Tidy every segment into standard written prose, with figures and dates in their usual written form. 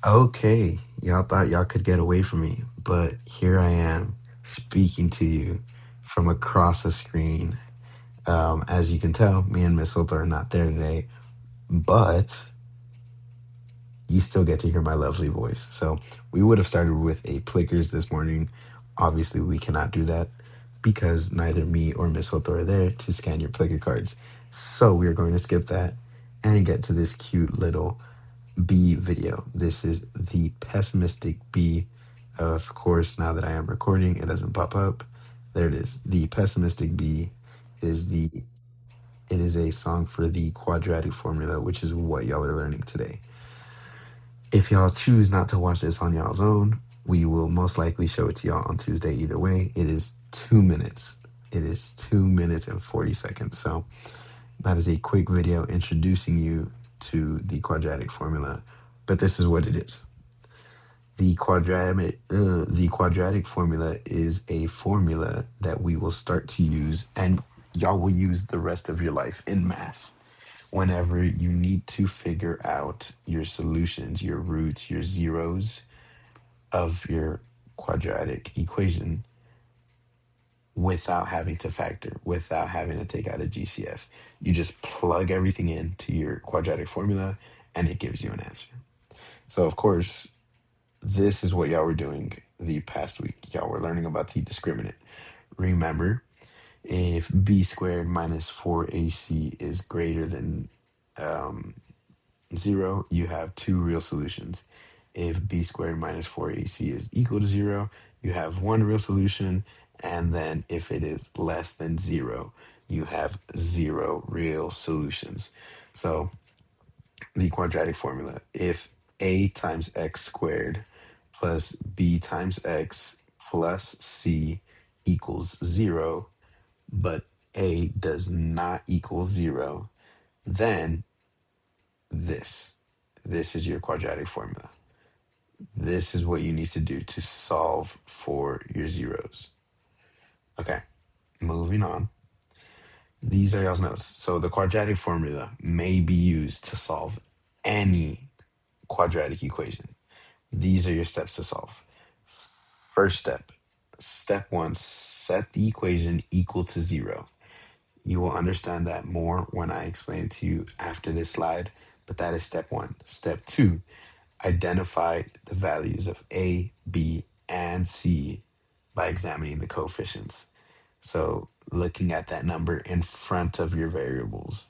Okay, y'all thought y'all could get away from me, but here I am speaking to you from across the screen. As you can tell, me and Miss Hilda are not there today, but you still get to hear my lovely voice. So we would have started with a Plickers this morning. Obviously, we cannot do that because neither me or Miss Hilda are there to scan your Plicker cards. So we are going to skip that and get to this cute little B video. This is the pessimistic B. Of course, now that I am recording, it doesn't pop up. There it is. The pessimistic B is the it is a song for the quadratic formula, which is what y'all are learning today. If y'all choose not to watch this on y'all's own, we will most likely show it to y'all on Tuesday either way. It is 2 minutes. It is 2 minutes and 40 seconds. So that is a quick video introducing you to the quadratic formula. But this is what it is. The quadratic formula is a formula that we will start to use, and y'all will use the rest of your life in math. Whenever you need to figure out your solutions, your roots, your zeros of your quadratic equation without having to factor, without having to take out a GCF, you just plug everything into your quadratic formula and it gives you an answer. So, of course, this is what y'all were doing the past week. Y'all were learning about the discriminant. Remember, if b squared minus 4ac is greater than 0, you have two real solutions. If b squared minus 4ac is equal to 0, you have one real solution. And then if it is less than 0, you have zero real solutions. So the quadratic formula, if a times x squared plus b times x plus c equals 0, but a does not equal 0, then this. This is your quadratic formula. This is what you need to do to solve for your zeros. Okay, moving on. These are y'all's notes. So the quadratic formula may be used to solve any quadratic equation. These are your steps to solve. First step, step one, set the equation equal to 0. You will understand that more when I explain it to you after this slide, but that is step one. Step two, identify the values of A, B, and C by examining the coefficients. So looking at that number in front of your variables.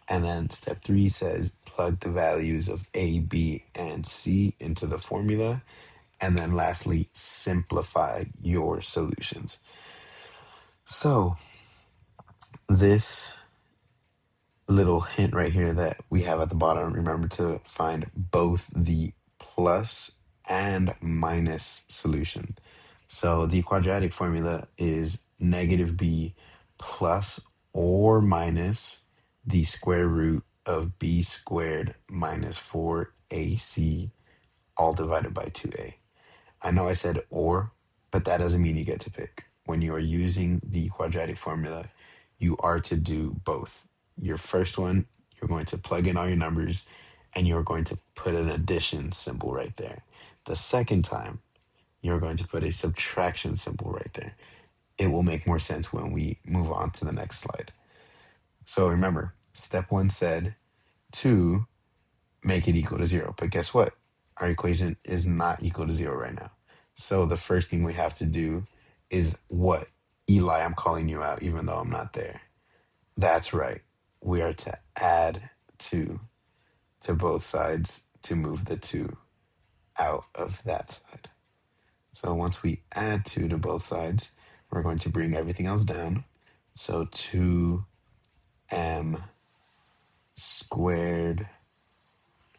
And then step three says plug the values of A, B, and C into the formula. And then lastly, simplify your solutions. So this little hint right here that we have at the bottom, remember to find both the plus and minus solution. So the quadratic formula is negative b plus or minus the square root of b squared minus 4ac all divided by 2a. I know I said or, but that doesn't mean you get to pick. When you are using the quadratic formula, you are to do both. Your first one, you're going to plug in all your numbers and you're going to put an addition symbol right there. The second time, you're going to put a subtraction symbol right there. It will make more sense when we move on to the next slide. So remember, step one said to make it equal to 0. But guess what? Our equation is not equal to 0 right now. So the first thing we have to do is what? Eli, I'm calling you out even though I'm not there. That's right. We are to add 2 to both sides to move the 2 out of that side. So once we add 2 to both sides, we're going to bring everything else down. So 2m squared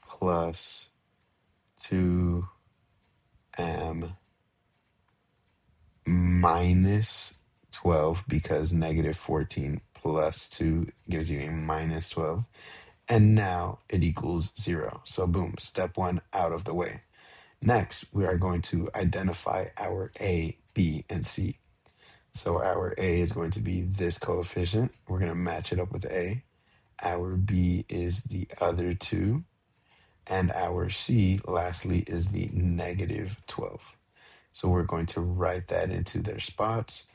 plus 2m minus 12, because negative 14 plus 2 gives you a minus 12. And now it equals 0. So boom, step one out of the way. Next, we are going to identify our A, B, and C. So our A is going to be this coefficient. We're going to match it up with A. Our B is the other two. And our c, lastly, is the negative 12. So we're going to write that into their spots.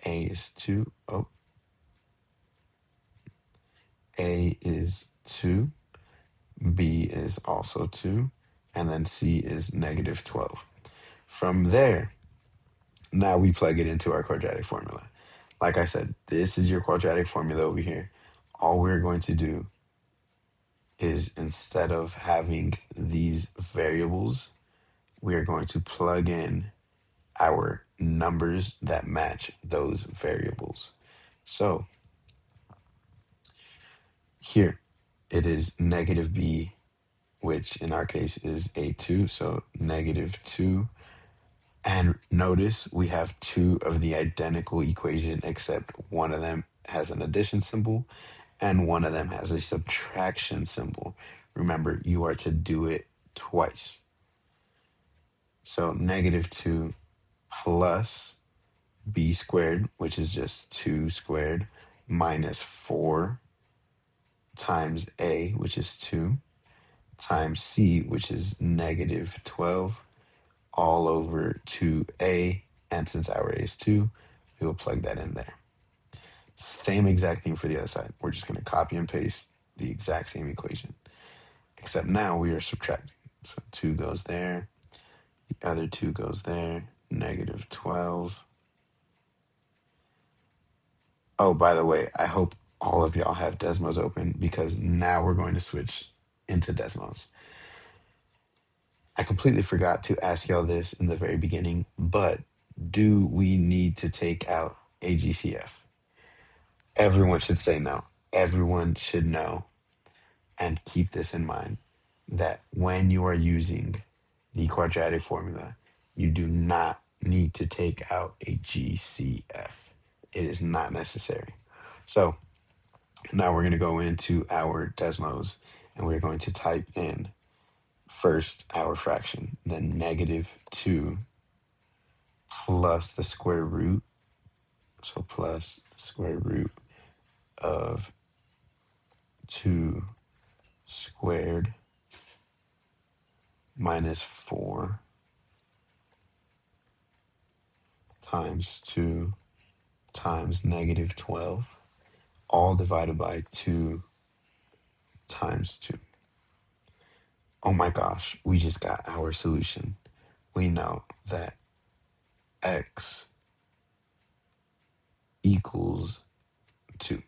A is 2. Oh, A is 2. B is also 2. And then C is negative 12. From there, now we plug it into our quadratic formula. Like I said, this is your quadratic formula over here. All we're going to do is instead of having these variables, we are going to plug in our numbers that match those variables. So here it is negative b, which in our case is a2, so negative 2. And notice we have two of the identical equation, except one of them has an addition symbol and one of them has a subtraction symbol. Remember, you are to do it twice. So negative 2 plus b squared, which is just 2 squared, minus 4 times a, which is 2, times c, which is negative 12, all over 2a. And since our a is 2, we will plug that in there. Same exact thing for the other side. We're just going to copy and paste the exact same equation, except now we are subtracting. So 2 goes there, the other 2 goes there, negative 12. Oh, by the way, I hope all of y'all have Desmos open because now we're going to switch into Desmos. I completely forgot to ask y'all this in the very beginning, but do we need to take out AGCF? Everyone should say no. Everyone should know and keep this in mind that when you are using the quadratic formula, you do not need to take out a GCF. It is not necessary. So now we're going to go into our Desmos and we're going to type in first our fraction, then negative 2 plus the square root. So plus the square root of 2 squared minus 4 times 2 times negative 12, all divided by 2 times 2. Oh my gosh, we just got our solution. We know that x equals 2.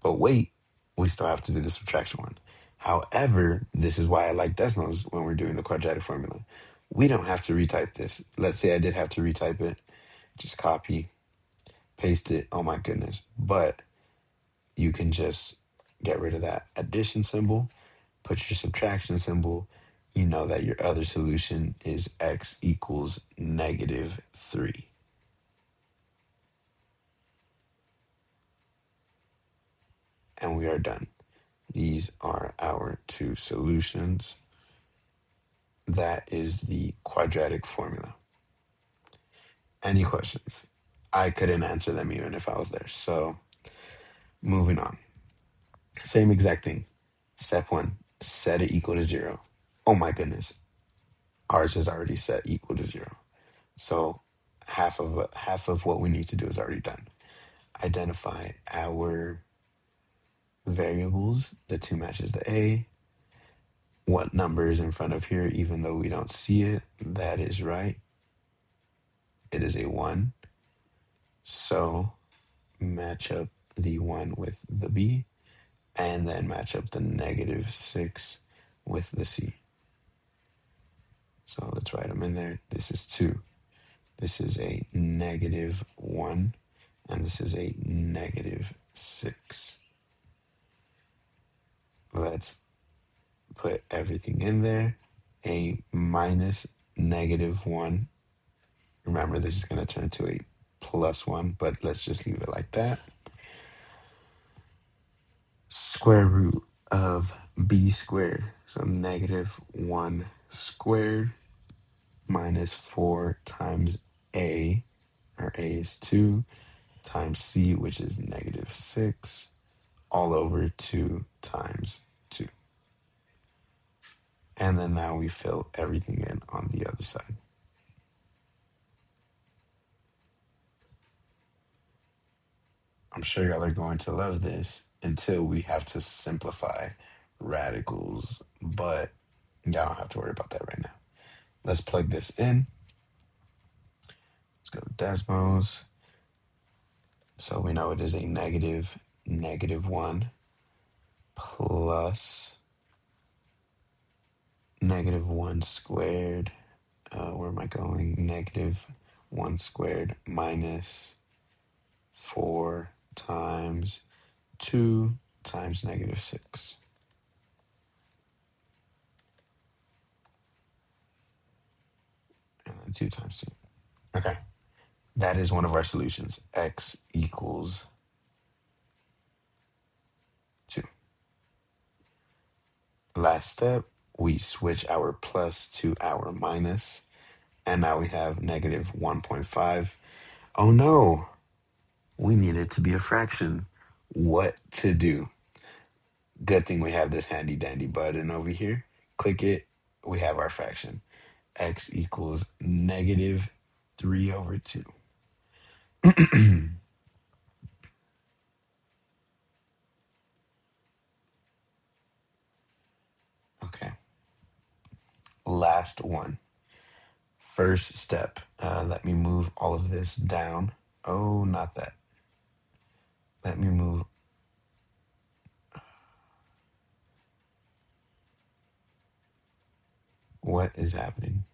But wait, we still have to do the subtraction one. However, this is why I like Desmos when we're doing the quadratic formula. We don't have to retype this. Let's say I did have to retype it. Just copy, paste it. Oh my goodness. But you can just get rid of that addition symbol, put your subtraction symbol. You know that your other solution is x equals negative 3. And we are done. These are our two solutions. That is the quadratic formula. Any questions? I couldn't answer them even if I was there. So moving on. Same exact thing. Step one, set it equal to 0. Oh my goodness. Ours is already set equal to 0. So half of what we need to do is already done. Identify our variables. The 2 matches the A. What number is in front of here, even though we don't see it? That is right. It is a 1. So match up the 1 with the B, and then match up the negative 6 with the C. So let's write them in there. This is 2. This is a negative 1, and this is a negative 6. Let's put everything in there. A minus negative 1. Remember, this is going to turn to a plus 1, but let's just leave it like that. Square root of b squared. So negative 1 squared minus 4 times a, or a is 2, times c, which is negative 6, all over 2 times 2. And then now we fill everything in on the other side. I'm sure y'all are going to love this until we have to simplify radicals, but y'all don't have to worry about that right now. Let's plug this in. Let's go to Desmos. So we know it is a -1 plus -1 squared. Where am I going? -1 squared minus 4 times 2 times -6. And then 2 times 2. Okay. That is one of our solutions. X equals 2. Last step, we switch our plus to our minus. And now we have -1.5. Oh no, we need it to be a fraction. What to do? Good thing we have this handy dandy button over here. Click it, we have our fraction. X equals -3/2. Okay, last one. First step, let me move all of this down. Oh, not that. Let me move. What is happening?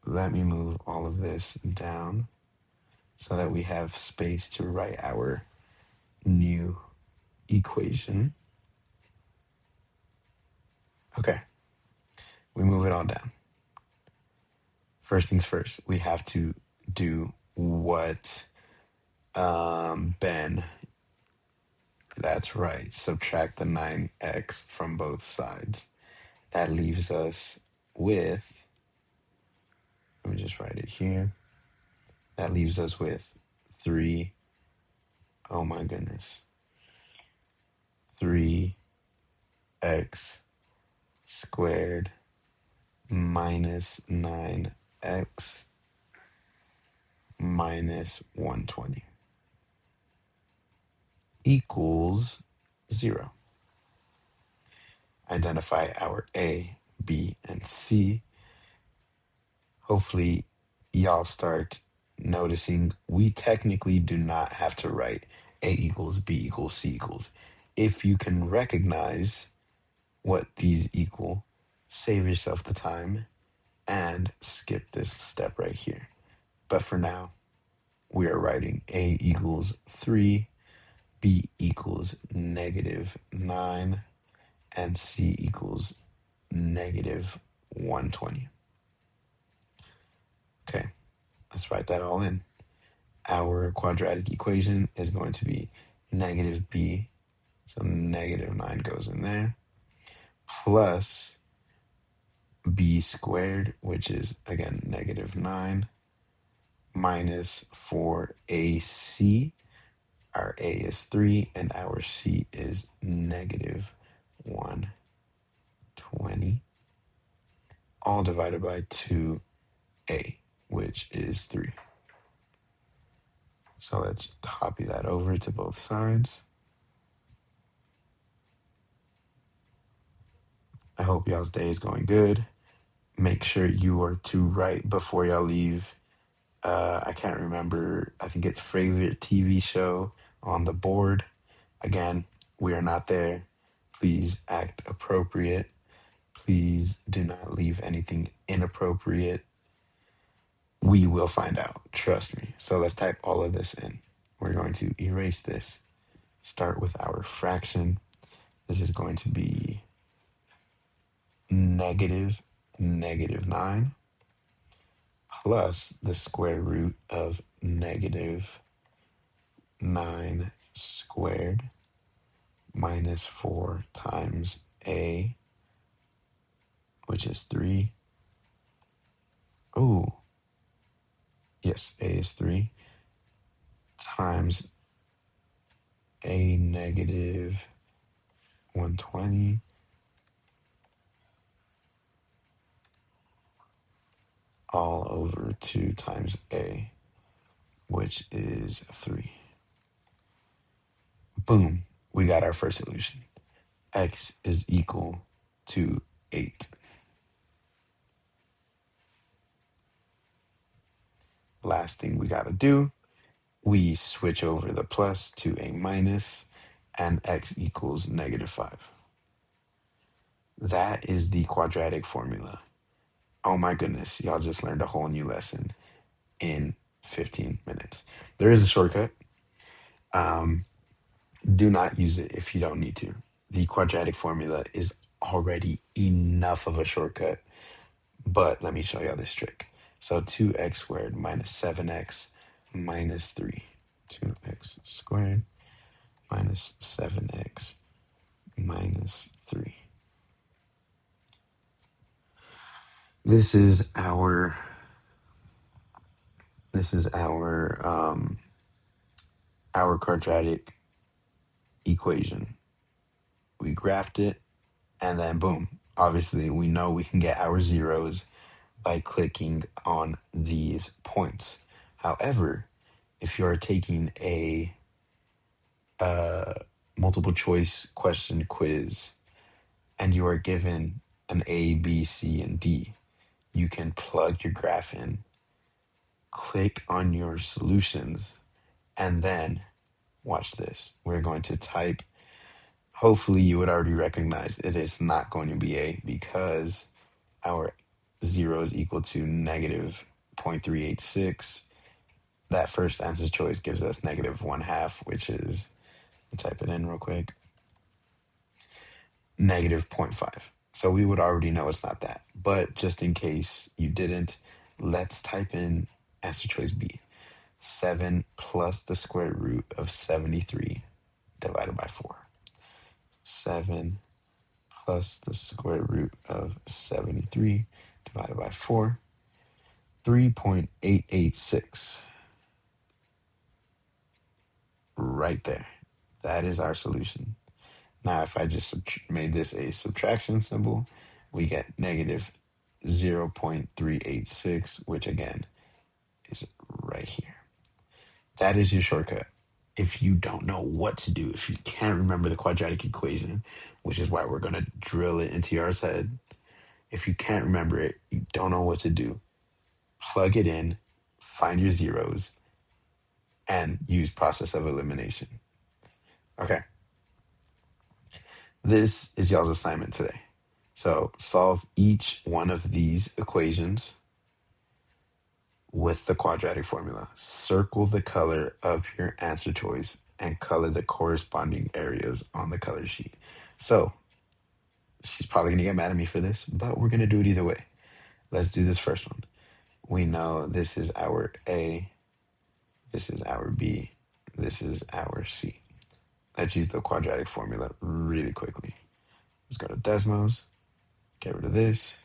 Let me move all of this down so that we have space to write our new equation. Okay, we move it all down. First things first, we have to do what Ben, that's right, subtract the 9x from both sides. That leaves us with, let me just write it here. That leaves us with 3, oh my goodness, 3x squared minus 9x minus 120 equals 0. Identify our A, B, and C. Hopefully, y'all start noticing we technically do not have to write A equals B equals C equals. If you can recognize what these equal, save yourself the time and skip this step right here. But for now, we are writing A equals 3, B equals -9, and C equals -120. Okay, let's write that all in. Our quadratic equation is going to be -b, so -9 goes in there, plus b squared, which is again -9, minus 4ac. Our a is 3, and our c is -120, all divided by 2a, which is 3. So let's copy that over to both sides. I hope y'all's day is going good. Make sure you are to write before y'all leave. I can't remember. I think it's favorite TV show on the board. Again, we are not there. Please act appropriate. Please do not leave anything inappropriate. We will find out. Trust me. So let's type all of this in. We're going to erase this. Start with our fraction. This is going to be -9 plus the square root of -9 squared minus 4 times a, which is 3. Oh, yes, a is 3 times a -120 all over 2 times a, which is 3. Boom, we got our first solution. X is equal to 8. Last thing we got to do, we switch over the plus to a minus, and x equals -5. That is the quadratic formula. Oh my goodness, y'all just learned a whole new lesson in 15 minutes. There is a shortcut. Um, do not use it if you don't need to. The quadratic formula is already enough of a shortcut, but let me show y'all this trick. So 2x squared minus 7x minus 3. 2x squared minus 7x minus 3. This is our quadratic equation. We graphed it, and then boom. Obviously, we know we can get our zeros by clicking on these points. However, if you are taking a multiple choice question quiz and you are given an A, B, C, and D, you can plug your graph in, click on your solutions, and then watch this. We're going to type, hopefully you would already recognize it is not going to be A because our 0 is equal to -0.386. That first answer choice gives us -1/2, which is, I'll type it in real quick, -0.5. So we would already know it's not that. But just in case you didn't, let's type in answer choice B. 7 plus the square root of 73 divided by 4. 7 plus the square root of 73 divided by 4. 3.886. Right there. That is our solution. Now, if I just made this a subtraction symbol, we get -0.386, which again is right here. That is your shortcut. If you don't know what to do, if you can't remember the quadratic equation, which is why we're going to drill it into your head, if you can't remember it, you don't know what to do, plug it in, find your zeros, and use process of elimination. Okay. This is y'all's assignment today. So solve each one of these equations with the quadratic formula. Circle the color of your answer choice and color the corresponding areas on the color sheet. So she's probably going to get mad at me for this, but we're going to do it either way. Let's do this first one. We know this is our A, this is our B, this is our C. Let's use the quadratic formula really quickly. Let's go to Desmos, get rid of this.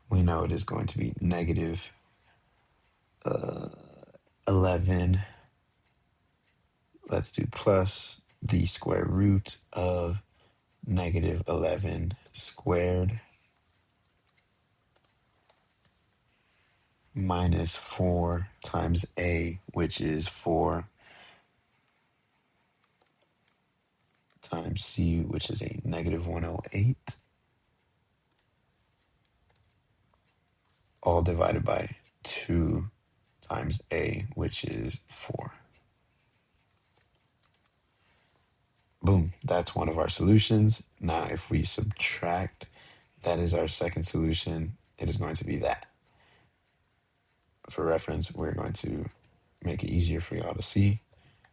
We know it is going to be -11. Let's do plus the square root of -11 squared minus 4 times A, which is 4 times C, which is a -108, all divided by 2 times A, which is 4. Boom, that's one of our solutions. Now, if we subtract, that is our second solution. It is going to be that. For reference, we're going to make it easier for y'all to see,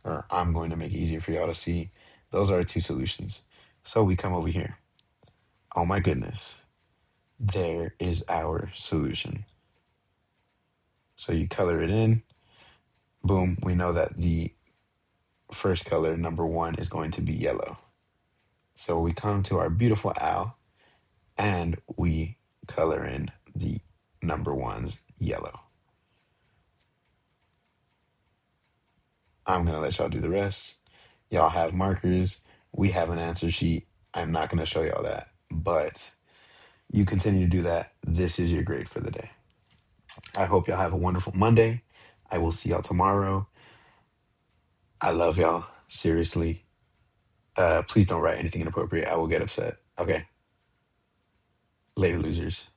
or I'm going to make it easier for y'all to see. Those are our two solutions. So we come over here. Oh my goodness. There is our solution. So you color it in. Boom, we know that the first color, number 1, is going to be yellow. So we come to our beautiful owl and we color in the number 1's yellow. I'm going to let y'all do the rest. Y'all have markers. We have an answer sheet. I'm not going to show y'all that, but you continue to do that. This is your grade for the day. I hope y'all have a wonderful Monday. I will see y'all tomorrow. I love y'all. Seriously. Please don't write anything inappropriate. I will get upset. Okay. Later, losers.